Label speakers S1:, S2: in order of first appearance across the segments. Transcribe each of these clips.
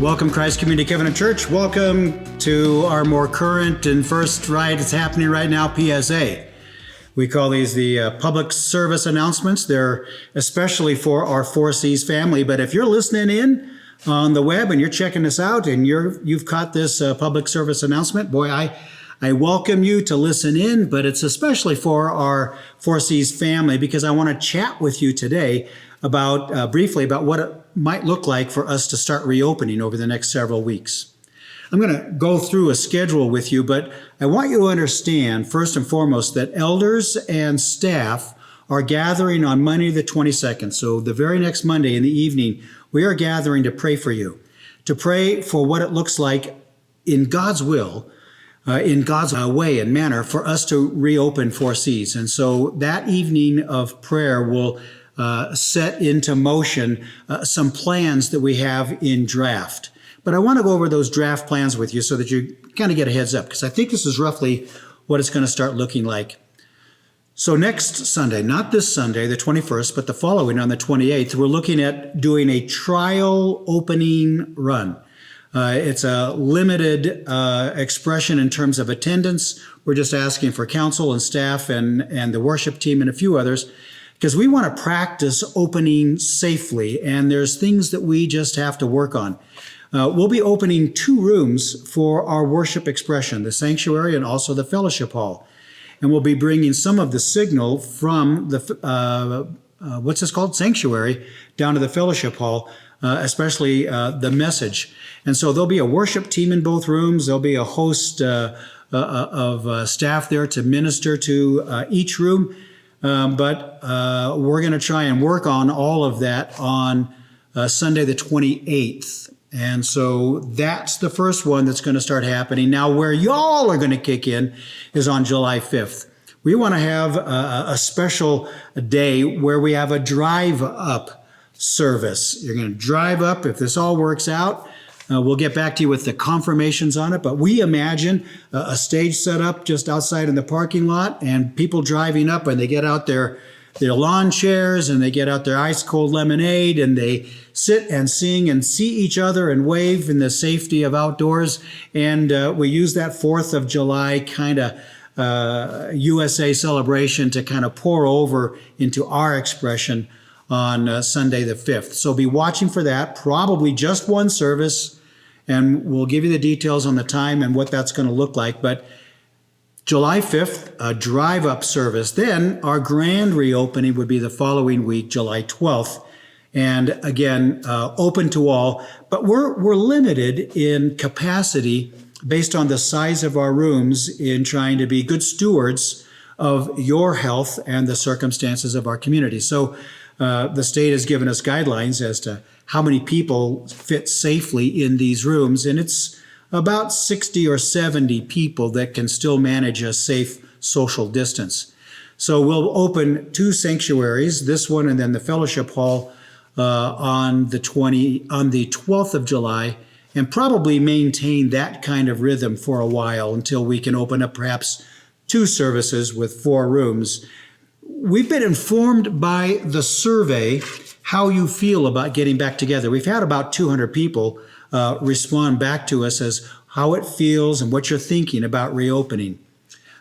S1: Welcome, Christ Community Covenant Church. Welcome to our more current and first it's happening right now, PSA. We call these the public service announcements. They're especially for our 4Cs family. But if you're listening in on the web and you're checking us out and you've caught this public service announcement, boy, I welcome you to listen in, but it's especially for our 4Cs family because I want to chat with you today about briefly about what it might look like for us to start reopening over the next several weeks. I'm going to go through a schedule with you, but I want you to understand, first and foremost, that elders and staff are gathering on Monday the 22nd. So the very next Monday in the evening, we are gathering to pray for you, to pray for what it looks like in God's will, in God's way and manner for us to reopen 4Cs. And so that evening of prayer will set into motion some plans that we have in draft. But I want to go over those draft plans with you so that you kind of get a heads up, because I think this is roughly what it's going to start looking like. So next Sunday, not this Sunday, the 21st, but the following on the 28th, we're looking at doing a trial opening run. It's a limited expression in terms of attendance. We're just asking for council and staff and the worship team and a few others, because we want to practice opening safely, and there's things that we just have to work on. We'll be opening 2 rooms for our worship expression, the sanctuary and also the fellowship hall. And we'll be bringing some of the signal from the, what's this called? Sanctuary, down to the fellowship hall, especially the message. And so there'll be a worship team in both rooms. There'll be a host of staff there to minister to each room. But we're going to try and work on all of that on Sunday the 28th. And so that's the first one that's going to start happening. Now, where y'all are going to kick in is on July 5th. We want to have a special day where we have a drive-up service. You're going to drive up. If this all works out, we'll get back to you with the confirmations on it. But we imagine a stage set up just outside in the parking lot and people driving up, and they get out their lawn chairs and they get out their ice cold lemonade and they sit and sing and see each other and wave in the safety of outdoors. And we use that 4th of July kind of USA celebration to kind of pour over into our expression on Sunday the 5th. So be watching for that, probably just one service, and we'll give you the details on the time and what that's going to look like. But July 5th, a drive-up service. Then our grand reopening would be the following week, July 12th. And again, open to all. But we're limited in capacity based on the size of our rooms in trying to be good stewards of your health and the circumstances of our community. So the state has given us guidelines as to how many people fit safely in these rooms. And it's about 60 or 70 people that can still manage a safe social distance. So we'll open 2 sanctuaries, this one and then the fellowship hall on the 12th of July, and probably maintain that kind of rhythm for a while until we can open up perhaps 2 services with 4 rooms. We've been informed by the survey how you feel about getting back together. We've had about 200 people respond back to us as how it feels and what you're thinking about reopening.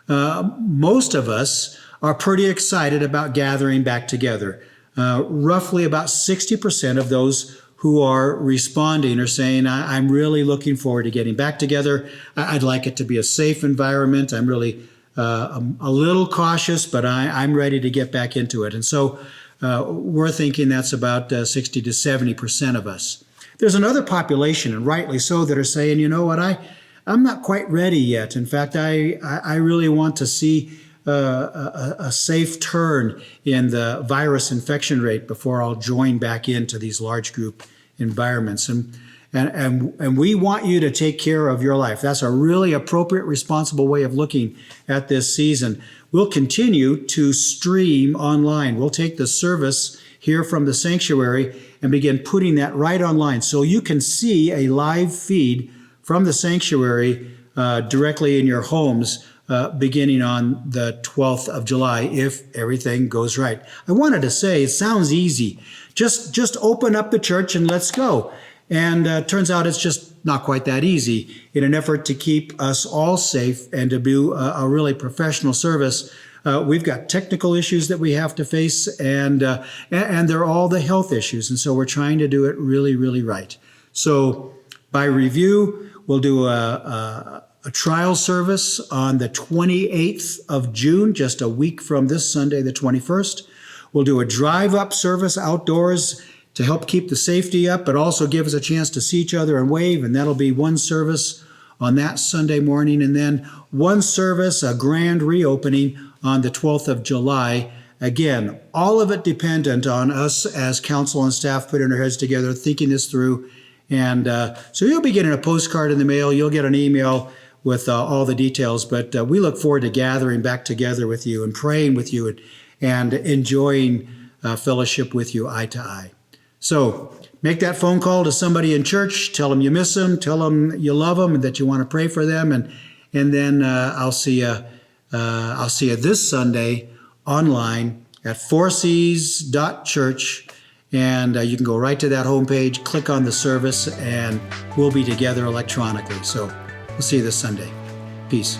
S1: Most of us are pretty excited about gathering back together. Roughly about 60% of those who are responding are saying, I'm really looking forward to getting back together. I'd like it to be a safe environment. I'm really a little cautious, but I'm ready to get back into it. And so we're thinking that's about 60 to 70% of us. There's another population, and rightly so, that are saying, you know what, I'm not quite ready yet. In fact, I really want to see a safe turn in the virus infection rate before I'll join back into these large group environments. And we want you to take care of your life. That's a really appropriate, responsible way of looking at this season. We'll continue to stream online. We'll take the service here from the sanctuary and begin putting that right online. So you can see a live feed from the sanctuary directly in your homes beginning on the 12th of July, if everything goes right. I wanted to say, it sounds easy. Just open up the church and let's go. And turns out it's just not quite that easy. In an effort to keep us all safe and to do a really professional service, we've got technical issues that we have to face, and they're all the health issues. And so we're trying to do it really, really right. So by review, we'll do a trial service on the 28th of June, just a week from this Sunday, the 21st. We'll do a drive-up service outdoors to help keep the safety up, but also give us a chance to see each other and wave, and that'll be one service on that Sunday morning, and then one service, a grand reopening on the 12th of July. Again, all of it dependent on us as council and staff putting our heads together, thinking this through. And so you'll be getting a postcard in the mail, you'll get an email with all the details, but we look forward to gathering back together with you and praying with you and enjoying fellowship with you eye to eye. So make that phone call to somebody in church, tell them you miss them, tell them you love them and that you want to pray for them, and then I'll see you this Sunday online at fourseas.church, and you can go right to that homepage, click on the service, and we'll be together electronically. So we'll see you this Sunday. Peace.